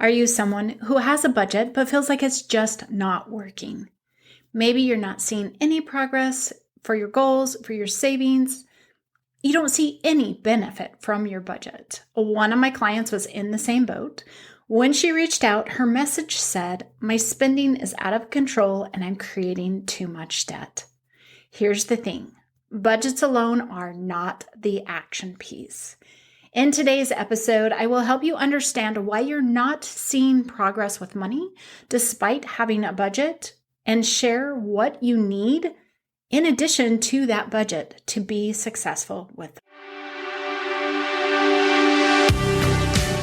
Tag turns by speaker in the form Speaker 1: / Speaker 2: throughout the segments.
Speaker 1: Are you someone who has a budget but feels like it's just not working? Maybe you're not seeing any progress for your goals, for your savings. You don't see any benefit from your budget. One of my clients was in the same boat. When she reached out, her message said, "My spending is out of control and I'm creating too much debt." Here's the thing. Budgets alone are not the action piece. In today's episode, I will help you understand why you're not seeing progress with money despite having a budget, and share what you need in addition to that budget to be successful with it.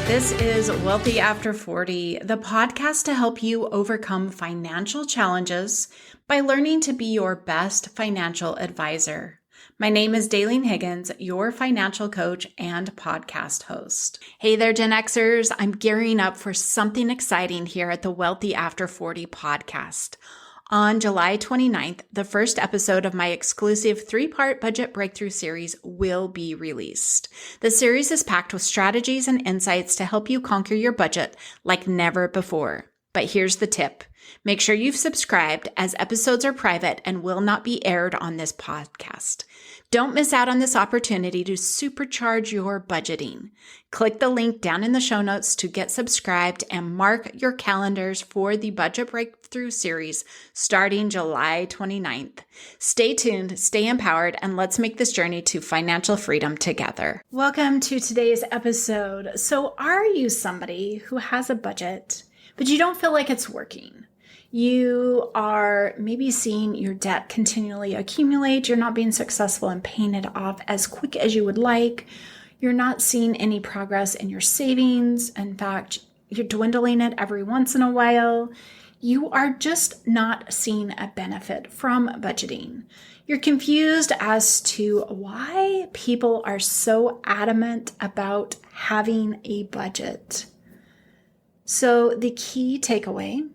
Speaker 1: This is Wealthy After 40, the podcast to help you overcome financial challenges by learning to be your best financial advisor. My name is Daylene Higgins, your financial coach and podcast host. Hey there, Gen Xers. I'm gearing up for something exciting here at the Wealthy After 40 podcast. On July 29th, the first episode of my exclusive 3-part budget breakthrough series will be released. The series is packed with strategies and insights to help you conquer your budget like never before. But here's the tip. Make sure you've subscribed, as episodes are private and will not be aired on this podcast. Don't miss out on this opportunity to supercharge your budgeting. Click the link down in the show notes to get subscribed and mark your calendars for the Budget Breakthrough series starting July 29th. Stay tuned, stay empowered, and let's make this journey to financial freedom together. Welcome to today's episode. So, are you somebody who has a budget, but you don't feel like it's working? You are maybe seeing your debt continually accumulate. You're not being successful in paying it off as quick as you would like. You're not seeing any progress in your savings. In fact, you're dwindling it every once in a while. You are just not seeing a benefit from budgeting. You're confused as to why people are so adamant about having a budget. So the key takeaway: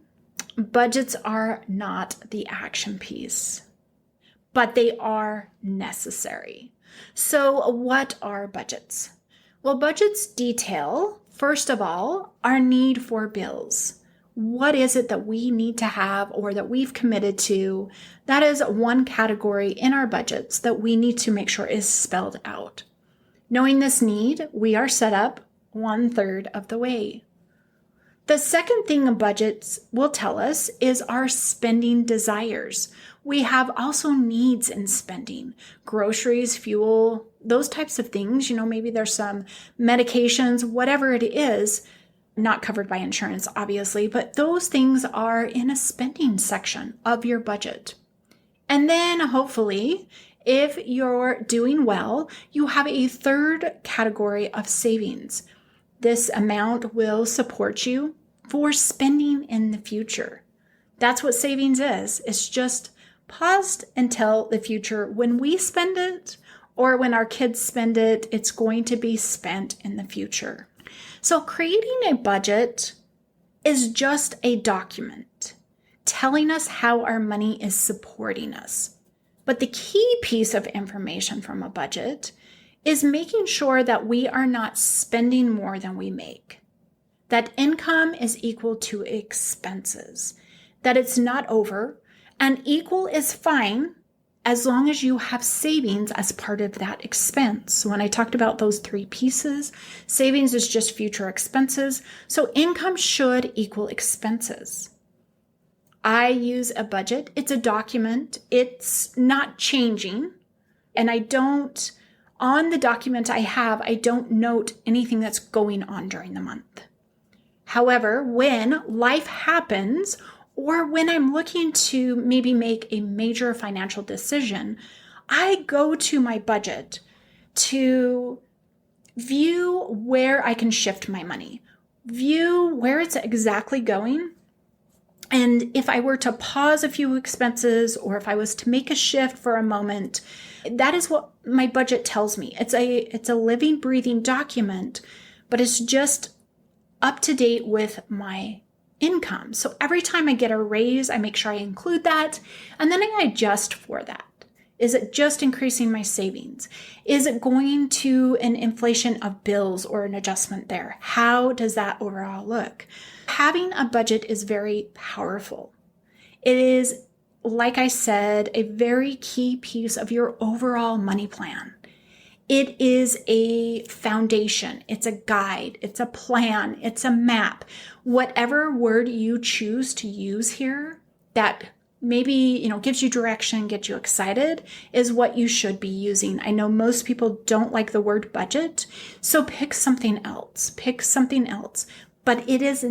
Speaker 1: budgets are not the action piece, but they are necessary. So what are budgets? Well, budgets detail, first of all, our need for bills. What is it that we need to have or that we've committed to? That is one category in our budgets that we need to make sure is spelled out. Knowing this need, we are set up 1/3 of the way. The second thing budgets will tell us is our spending desires. We have also needs in spending: groceries, fuel, those types of things. Maybe there's some medications, whatever it is, not covered by insurance, obviously, but those things are in a spending section of your budget. And then hopefully, if you're doing well, you have a third category of savings. This amount will support you for spending in the future. That's what savings is. It's just paused until the future. When we spend it or when our kids spend it, it's going to be spent in the future. So creating a budget is just a document telling us how our money is supporting us. But the key piece of information from a budget is making sure that we are not spending more than we make, that income is equal to expenses, that it's not over, and equal is fine as long as you have savings as part of that expense. When I talked about those 3 pieces, savings is just future expenses, so income should equal expenses. I use a budget. It's a document. It's not changing, and on the document I don't note anything that's going on during the month. However, when life happens, or when I'm looking to maybe make a major financial decision, I go to my budget to view where I can shift my money, view where it's exactly going. And if I were to pause a few expenses, or if I was to make a shift for a moment, that is what my budget tells me. It's a living, breathing document, but it's just up to date with my income. So every time I get a raise, I make sure I include that, and then I adjust for that. Is it just increasing my savings? Is it going to an inflation of bills or an adjustment there? How does that overall look? Having a budget is very powerful. It is, like I said, a very key piece of your overall money plan. It is a foundation. It's a guide. It's a plan. It's a map. Whatever word you choose to use here that maybe, gives you direction, gets you excited, is what you should be using. I know most people don't like the word budget, so pick something else. Pick something else. But it is a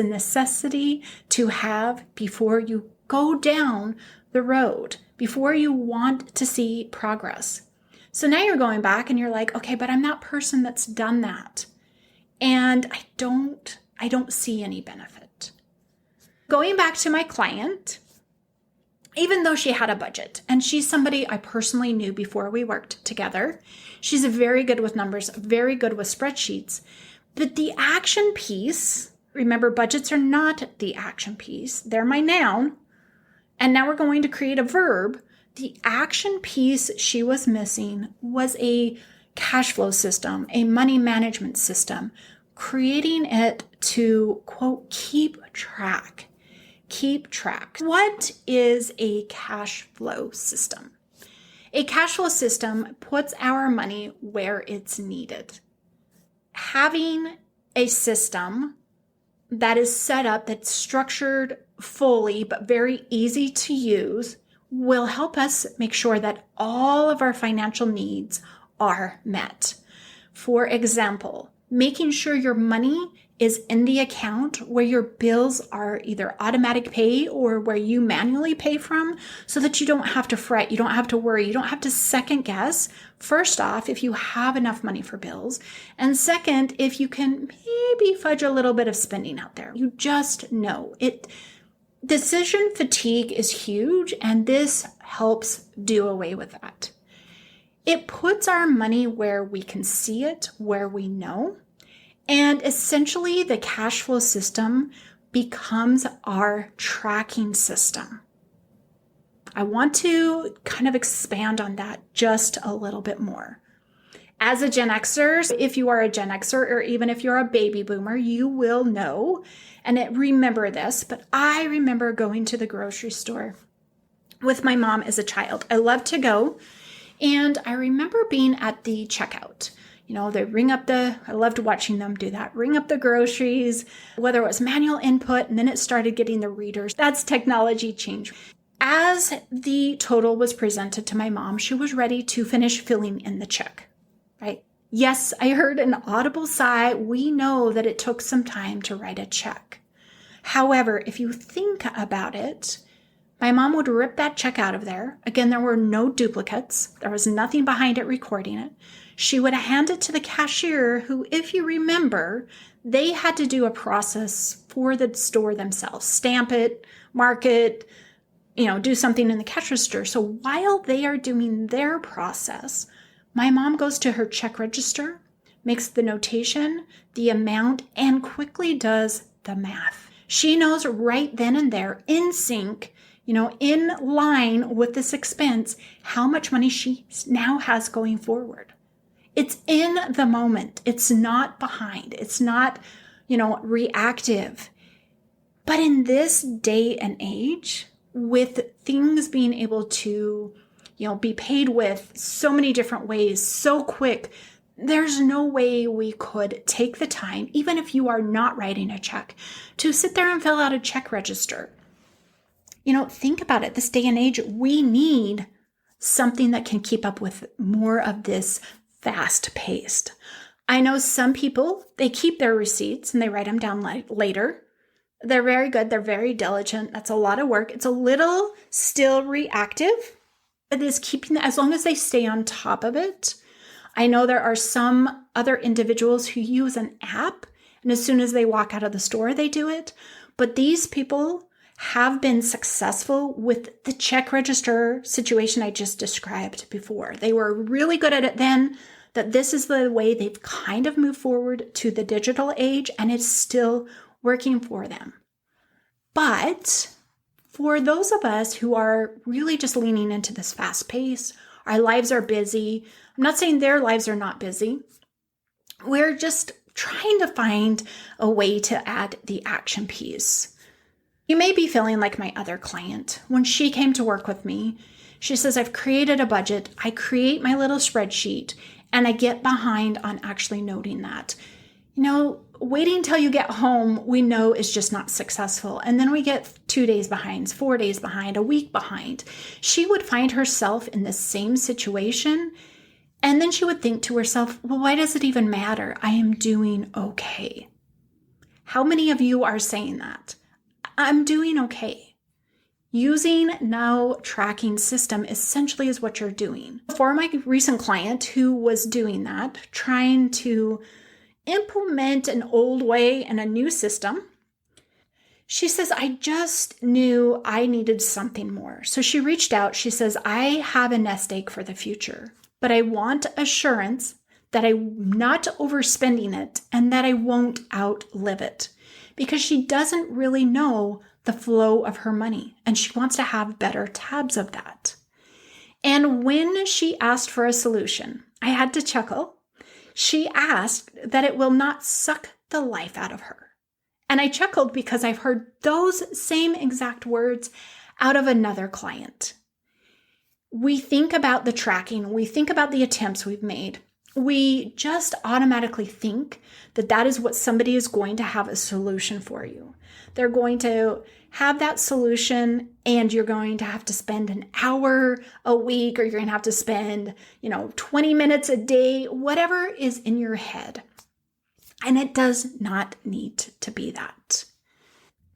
Speaker 1: necessity to have before you go down the road, before you want to see progress. So now you're going back and you're like, okay, but I'm that person that's done that. And I don't see any benefit. Going back to my client, even though she had a budget, and she's somebody I personally knew before we worked together, she's very good with numbers, very good with spreadsheets. But the action piece, remember, budgets are not the action piece. They're my noun. And now we're going to create a verb. The action piece she was missing was a cash flow system, a money management system, creating it to, quote, keep track. Keep track. What is a cash flow system? A cash flow system puts our money where it's needed. Having a system that is set up, that's structured fully but very easy to use, will help us make sure that all of our financial needs are met. For example, making sure your money is in the account where your bills are either automatic pay or where you manually pay from, so that you don't have to fret, you don't have to worry, you don't have to second guess, first off, if you have enough money for bills, and second, if you can maybe fudge a little bit of spending out there. You just know it. Decision fatigue is huge, and this helps do away with that. It puts our money where we can see it, where we know. And essentially, the cash flow system becomes our tracking system. I want to kind of expand on that just a little bit more. As a Gen Xer, if you are a Gen Xer, or even if you're a baby boomer, you will know and remember this, but I remember going to the grocery store with my mom as a child. I loved to go, and I remember being at the checkout. They I loved watching them do that, ring up the groceries, whether it was manual input, and then it started getting the readers. That's technology change. As the total was presented to my mom, she was ready to finish filling in the check, right? Yes, I heard an audible sigh. We know that it took some time to write a check. However, if you think about it, my mom would rip that check out of there. Again, there were no duplicates. There was nothing behind it recording it. She would hand it to the cashier who, if you remember, they had to do a process for the store themselves. Stamp it, mark it, do something in the cash register. So while they are doing their process, my mom goes to her check register, makes the notation, the amount, and quickly does the math. She knows right then and there, in sync, in line with this expense, how much money she now has going forward. It's in the moment. It's not behind. It's not, reactive. But in this day and age, with things being able to, be paid with so many different ways, so quick, there's no way we could take the time, even if you are not writing a check, to sit there and fill out a check register. Think about it. This day and age, we need something that can keep up with more of this fast-paced. I know some people, they keep their receipts and they write them down later. They're very good. They're very diligent. That's a lot of work. It's a little still reactive. It is keeping, as long as they stay on top of it. I know there are some other individuals who use an app, and as soon as they walk out of the store, they do it. But these people have been successful with the check register situation I just described before. They were really good at it then, that this is the way they've kind of moved forward to the digital age, and it's still working for them. But for those of us who are really just leaning into this fast pace, our lives are busy. I'm not saying their lives are not busy. We're just trying to find a way to add the action piece. You may be feeling like my other client. When she came to work with me, she says, I've created a budget. I create my little spreadsheet and I get behind on actually noting that. Waiting until you get home, we know is just not successful. And then we get 2 days behind, 4 days behind, a week behind. She would find herself in the same situation. And then she would think to herself, well, why does it even matter? I am doing okay. How many of you are saying that? I'm doing okay. Using no tracking system essentially is what you're doing. For my recent client who was doing that, trying to implement an old way and a new system, she says, I just knew I needed something more. So she reached out. She says, I have a nest egg for the future, but I want assurance that I'm not overspending it and that I won't outlive it, because she doesn't really know the flow of her money and she wants to have better tabs of that. And when she asked for a solution, I had to chuckle. She asked that it will not suck the life out of her. And I chuckled because I've heard those same exact words out of another client. We think about the tracking, we think about the attempts we've made. We just automatically think that that is what somebody is going to have a solution for you. They're going to have that solution and you're going to have to spend an hour a week, or you're going to have to spend, 20 minutes a day, whatever is in your head. And it does not need to be that.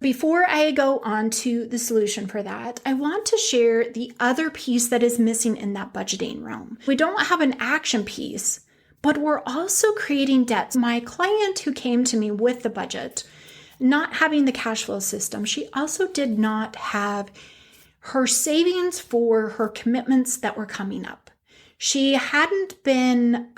Speaker 1: Before I go on to the solution for that, I want to share the other piece that is missing in that budgeting realm. We don't have an action piece, but we're also creating debts. My client who came to me with the budget, not having the cash flow system, she also did not have her savings for her commitments that were coming up. She hadn't been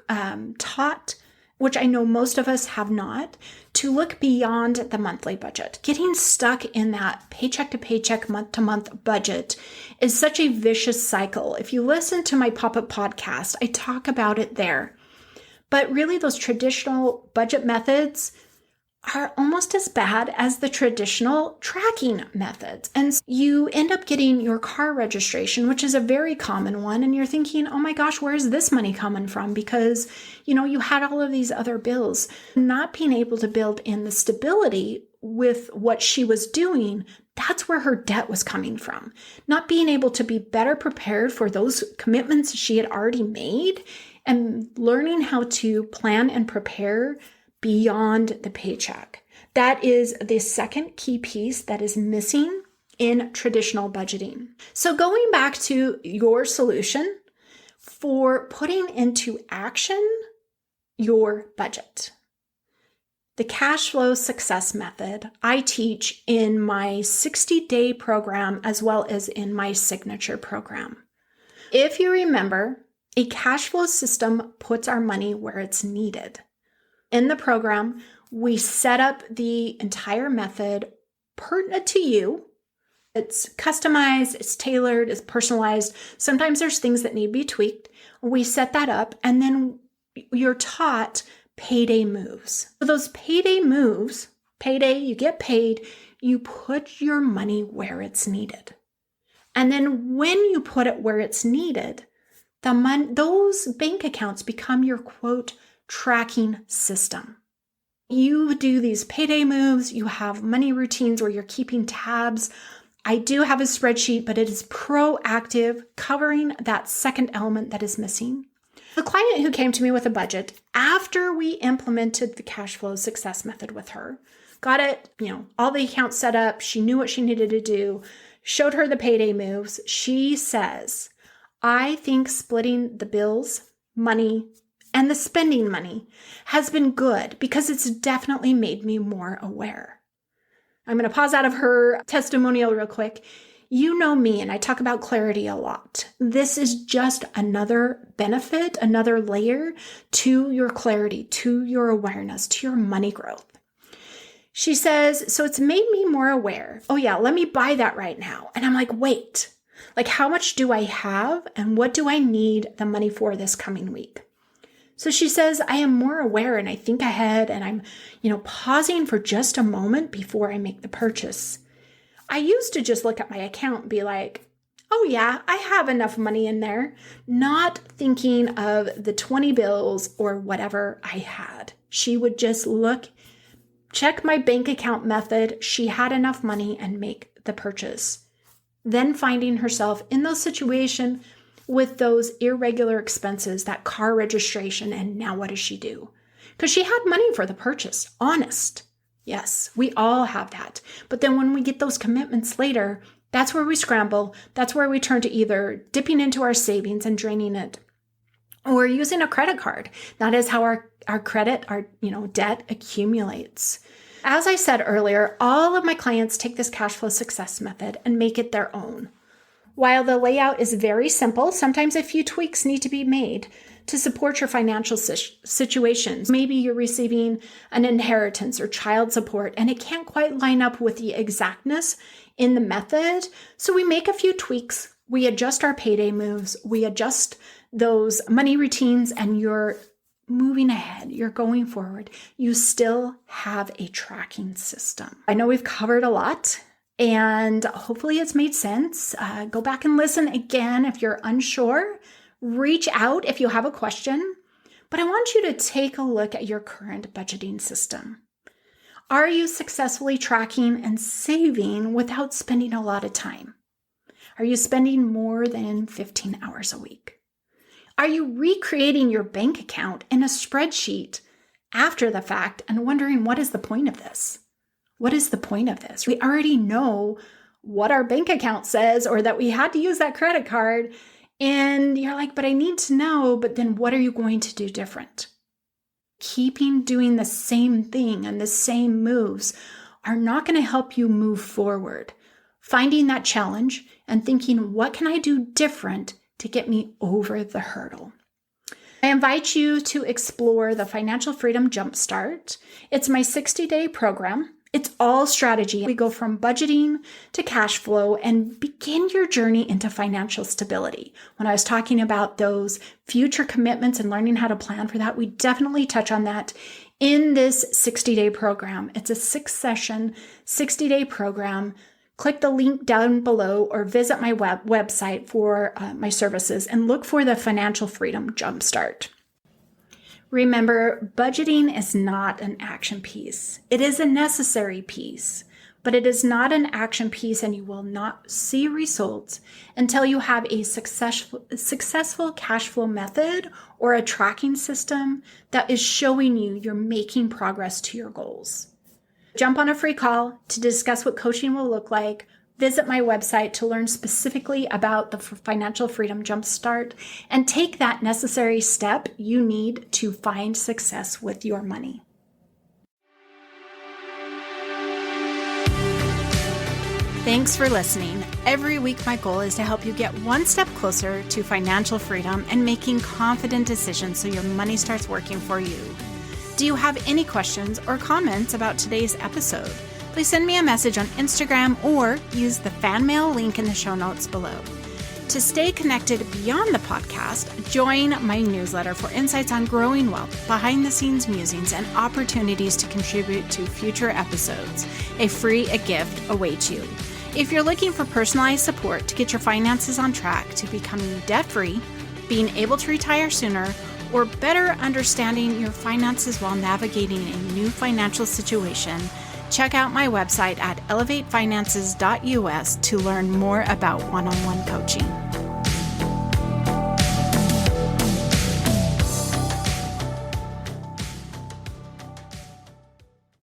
Speaker 1: taught, which I know most of us have not, to look beyond the monthly budget. Getting stuck in that paycheck to paycheck, month to month budget is such a vicious cycle. If you listen to my pop-up podcast, I talk about it there. But really, those traditional budget methods are almost as bad as the traditional tracking methods. And you end up getting your car registration, which is a very common one. And you're thinking, oh my gosh, where is this money coming from? Because, you had all of these other bills. Not being able to build in the stability with what she was doing, that's where her debt was coming from. Not being able to be better prepared for those commitments she had already made, and learning how to plan and prepare beyond the paycheck. That is the second key piece that is missing in traditional budgeting. So going back to your solution for putting into action your budget. The cash flow success method I teach in my 60-day program as well as in my signature program. If you remember, a cash flow system puts our money where it's needed. In the program, we set up the entire method pertinent to you. It's customized, it's tailored, it's personalized. Sometimes there's things that need to be tweaked. We set that up, and then you're taught payday moves. So those payday moves, payday, you get paid, you put your money where it's needed. And then when you put it where it's needed, those bank accounts become your, quote, tracking system. You do these payday moves, you have money routines where you're keeping tabs. I do have a spreadsheet, but it is proactive, covering that second element that is missing. The client who came to me with a budget, after we implemented the cash flow success method with her, got it, all the accounts set up, she knew what she needed to do, showed her the payday moves. She says, I think splitting the bills, money, and the spending money has been good because it's definitely made me more aware. I'm going to pause out of her testimonial real quick. You know me, and I talk about clarity a lot. This is just another benefit, another layer to your clarity, to your awareness, to your money growth.
Speaker 2: She says, so it's made me more aware. Oh yeah, let me buy that right now. And I'm like, wait, like how much do I have and what do I need the money for this coming week? So she says, I am more aware and I think ahead and I'm, pausing for just a moment before I make the purchase. I used to just look at my account and be like, oh yeah, I have enough money in there, not thinking of the 20 bills or whatever I had. She would just check my bank account method. She had enough money and make the purchase. Then finding herself in those situations with those irregular expenses, that car registration, and now what does she do? Because she had money for the purchase, honest. Yes, we all have that. But then when we get those commitments later, that's where we scramble. That's where we turn to either dipping into our savings and draining it or using a credit card. That is how our credit, our debt accumulates. As I said earlier, all of my clients take this cash flow success method and make it their own. While the layout is very simple, sometimes a few tweaks need to be made to support your financial situations. Maybe you're receiving an inheritance or child support, and it can't quite line up with the exactness in the method. So we make a few tweaks. We adjust our payday moves. We adjust those money routines, and you're moving ahead. You're going forward. You still have a tracking system. I know we've covered a lot, and hopefully it's made sense. Go back and listen again if you're unsure. Reach out if you have a question. But I want you to take a look at your current budgeting system. Are you successfully tracking and saving without spending a lot of time? Are you spending more than 15 hours a week? Are you recreating your bank account in a spreadsheet after the fact and wondering, what is the point of this? What is the point of this? We already know what our bank account says or that we had to use that credit card. And you're like, but I need to know, but then what are you going to do different? Keeping doing the same thing and the same moves are not going to help you move forward. Finding that challenge and thinking, what can I do different to get me over the hurdle? I invite you to explore the Financial Freedom Jumpstart. It's my 60-day program. It's all strategy. We go from budgeting to cash flow and begin your journey into financial stability. When I was talking about those future commitments and learning how to plan for that, we definitely touch on that in this 60-day program. It's a 6-session, 60-day program. Click the link down below or visit my website for my services and look for the Financial Freedom Jumpstart. Remember, budgeting is not an action piece. It is a necessary piece, but it is not an action piece, and you will not see results until you have a successful cash flow method or a tracking system that is showing you're making progress to your goals. Jump on a free call to discuss what coaching will look like. Visit my website to learn specifically about the Financial Freedom Jumpstart and take that necessary step you need to find success with your money. Thanks for listening. Every week, my goal is to help you get one step closer to financial freedom and making confident decisions so your money starts working for you. Do you have any questions or comments about today's episode? Please send me a message on Instagram or use the fan mail link in the show notes below. To stay connected beyond the podcast, join my newsletter for insights on growing wealth, behind-the-scenes musings, and opportunities to contribute to future episodes. A free gift awaits you. If you're looking for personalized support to get your finances on track to becoming debt-free, being able to retire sooner, or better understanding your finances while navigating a new financial situation, check out my website at elevatefinances.us to learn more about one-on-one coaching.